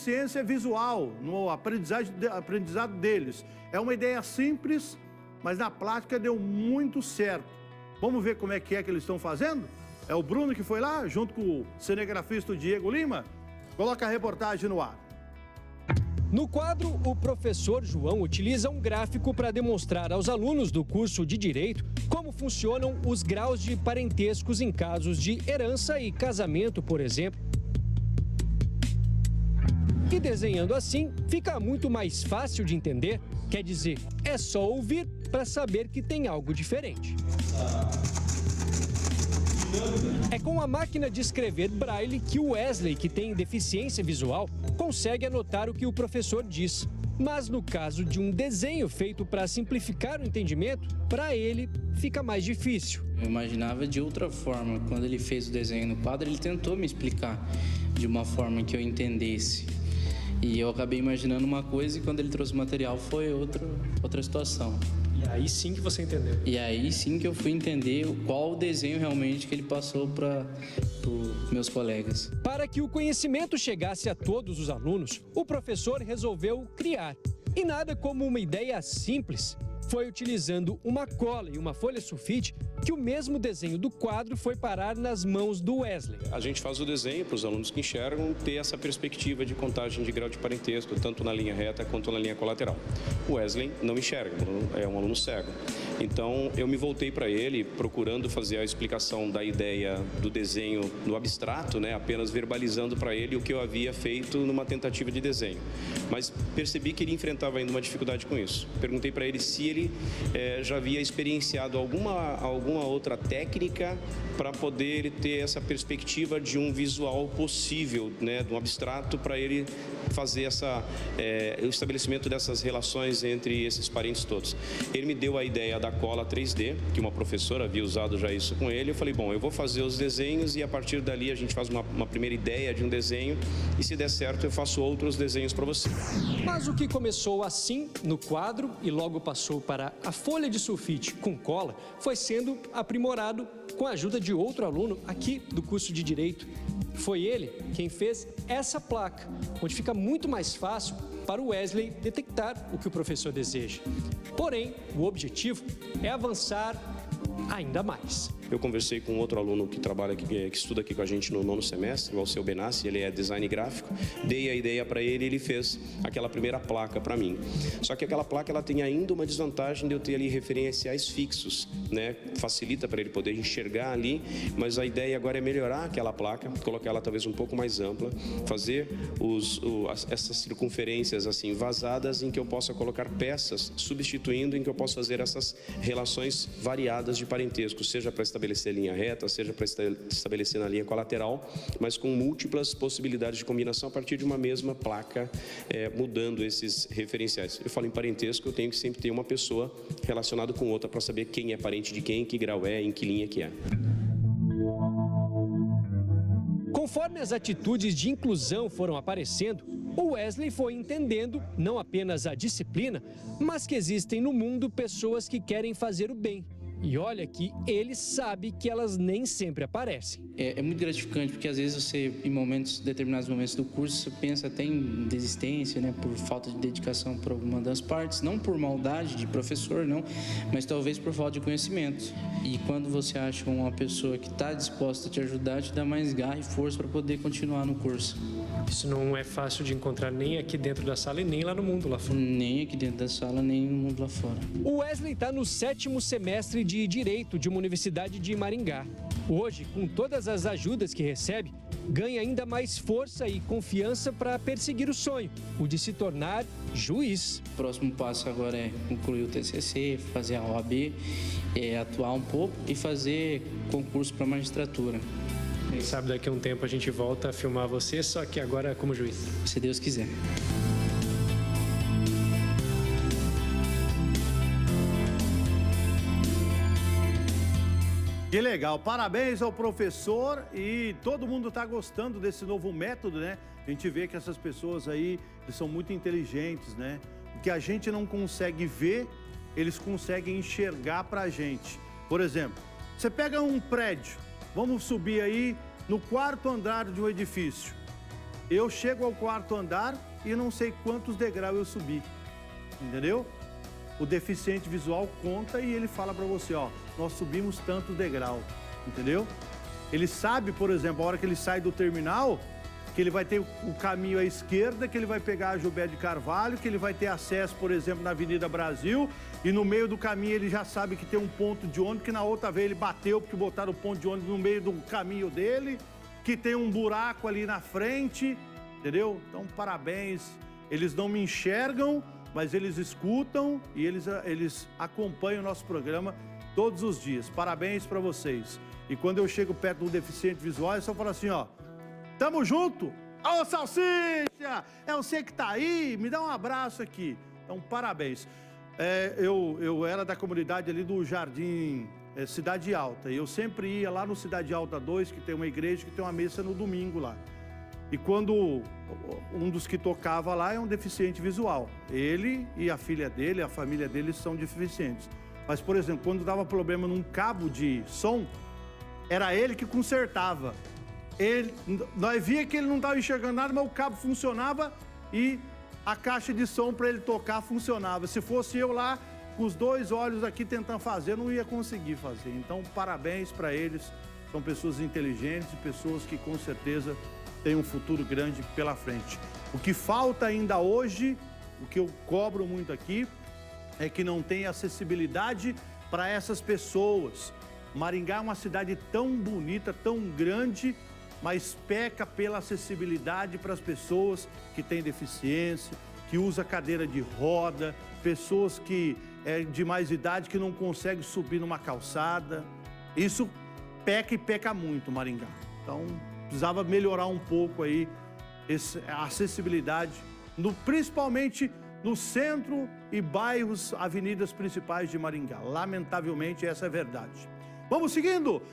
deficiência visual no aprendizado deles. É uma ideia simples, mas na prática deu muito certo. Vamos ver como é que eles estão fazendo? É o Bruno que foi lá, junto com o cinegrafista Diego Lima. Coloca a reportagem no ar. No quadro, o professor João utiliza um gráfico para demonstrar aos alunos do curso de Direito como funcionam os graus de parentescos em casos de herança e casamento, por exemplo. E desenhando assim, fica muito mais fácil de entender. Quer dizer, é só ouvir para saber que tem algo diferente. É com a máquina de escrever Braille que o Wesley, que tem deficiência visual, consegue anotar o que o professor diz. Mas no caso de um desenho feito para simplificar o entendimento, para ele fica mais difícil. Eu imaginava de outra forma. Quando ele fez o desenho no quadro, ele tentou me explicar de uma forma que eu entendesse. E eu acabei imaginando uma coisa e quando ele trouxe o material foi outra situação. E aí sim que você entendeu? E aí sim que eu fui entender qual o desenho realmente que ele passou para os meus colegas. Para que o conhecimento chegasse a todos os alunos, o professor resolveu criar. E nada como uma ideia simples. Foi utilizando uma cola e uma folha sulfite que o mesmo desenho do quadro foi parar nas mãos do Wesley. A gente faz o desenho para os alunos que enxergam ter essa perspectiva de contagem de grau de parentesco, tanto na linha reta quanto na linha colateral. O Wesley não enxerga, é um aluno cego. Então, eu me voltei para ele procurando fazer a explicação da ideia do desenho no abstrato, né, apenas verbalizando para ele o que eu havia feito numa tentativa de desenho. Mas percebi que ele enfrentava ainda uma dificuldade com isso. Perguntei para ele se ele já havia experienciado alguma outra técnica para poder ter essa perspectiva de um visual possível, né, de um abstrato, para ele fazer o estabelecimento dessas relações entre esses parentes todos. Ele me deu a ideia da cola 3D, que uma professora havia usado já isso com ele. Eu falei, bom, eu vou fazer os desenhos e a partir dali a gente faz uma primeira ideia de um desenho e se der certo eu faço outros desenhos para você. Mas o que começou assim no quadro e logo passou para a folha de sulfite com cola foi sendo aprimorado com a ajuda de outro aluno aqui do curso de Direito. Foi ele quem fez essa placa, onde fica muito mais fácil para o Wesley detectar o que o professor deseja. Porém, o objetivo é avançar ainda mais. Eu conversei com outro aluno que trabalha aqui, que estuda aqui com a gente no 9º semestre, o Alceu Benassi, ele é design gráfico. Dei a ideia para ele e ele fez aquela primeira placa para mim. Só que aquela placa ela tem ainda uma desvantagem de eu ter ali referenciais fixos, né? Facilita para ele poder enxergar ali, mas a ideia agora é melhorar aquela placa, colocar ela talvez um pouco mais ampla, fazer essas circunferências assim vazadas em que eu possa colocar peças, substituindo em que eu possa fazer essas relações variadas de parentesco, seja para estabelecer linha reta, seja para estabelecer na linha colateral, mas com múltiplas possibilidades de combinação a partir de uma mesma placa, mudando esses referenciais. Eu falo em parentesco, eu tenho que sempre ter uma pessoa relacionada com outra para saber quem é parente de quem, que grau é, em que linha que é. Conforme as atitudes de inclusão foram aparecendo, o Wesley foi entendendo não apenas a disciplina, mas que existem no mundo pessoas que querem fazer o bem. E olha que ele sabe que elas nem sempre aparecem. É muito gratificante, porque às vezes você, em determinados momentos do curso, você pensa até em desistência, né, por falta de dedicação por alguma das partes, não por maldade de professor, não, mas talvez por falta de conhecimento. E quando você acha uma pessoa que está disposta a te ajudar, te dá mais garra e força para poder continuar no curso. Isso não é fácil de encontrar nem aqui dentro da sala e nem lá no mundo lá fora. Nem aqui dentro da sala, nem no mundo lá fora. O Wesley está no 7º semestre de Direito de uma universidade de Maringá. Hoje, com todas as ajudas que recebe, ganha ainda mais força e confiança para perseguir o sonho, o de se tornar juiz. O próximo passo agora é concluir o TCC, fazer a OAB, atuar um pouco e fazer concurso para magistratura. Quem sabe daqui a um tempo a gente volta a filmar você, só que agora como juiz. Se Deus quiser. Que legal, parabéns ao professor e todo mundo está gostando desse novo método, né? A gente vê que essas pessoas aí, eles são muito inteligentes, né? O que a gente não consegue ver, eles conseguem enxergar pra gente. Por exemplo, você pega um prédio, vamos subir aí no 4º andar de um edifício. Eu chego ao 4º andar e não sei quantos degraus eu subi, entendeu? O deficiente visual conta e ele fala para você, ó, nós subimos tanto degrau, entendeu? Ele sabe, por exemplo, a hora que ele sai do terminal, que ele vai ter o caminho à esquerda, que ele vai pegar a Gilberto de Carvalho, que ele vai ter acesso, por exemplo, na Avenida Brasil, e no meio do caminho ele já sabe que tem um ponto de ônibus, que na outra vez ele bateu porque botaram o ponto de ônibus no meio do caminho dele, que tem um buraco ali na frente, entendeu? Então, parabéns. Eles não me enxergam, mas eles escutam e eles acompanham o nosso programa todos os dias. Parabéns para vocês. E quando eu chego perto do deficiente visual, eu só falo assim, ó, tamo junto! Ô, Salsicha! É você que tá aí, me dá um abraço aqui. Então, parabéns. Eu era da comunidade ali do Jardim Cidade Alta, e eu sempre ia lá no Cidade Alta 2, que tem uma igreja, que tem uma missa no domingo lá. E quando um dos que tocava lá é um deficiente visual. Ele e a filha dele, a família dele são deficientes. Mas, por exemplo, quando dava problema num cabo de som, era ele que consertava. Nós via que ele não estava enxergando nada, mas o cabo funcionava e a caixa de som para ele tocar funcionava. Se fosse eu lá, com os 2 olhos aqui tentando fazer, não ia conseguir fazer. Então, parabéns para eles. São pessoas inteligentes, pessoas que com certeza têm um futuro grande pela frente. O que falta ainda hoje, o que eu cobro muito aqui, é que não tem acessibilidade para essas pessoas. Maringá é uma cidade tão bonita, tão grande, mas peca pela acessibilidade para as pessoas que têm deficiência, que usam cadeira de roda, pessoas que de mais idade que não conseguem subir numa calçada. Isso peca e peca muito, Maringá. Então, precisava melhorar um pouco aí a acessibilidade, principalmente no centro e bairros, avenidas principais de Maringá. Lamentavelmente, essa é a verdade. Vamos seguindo?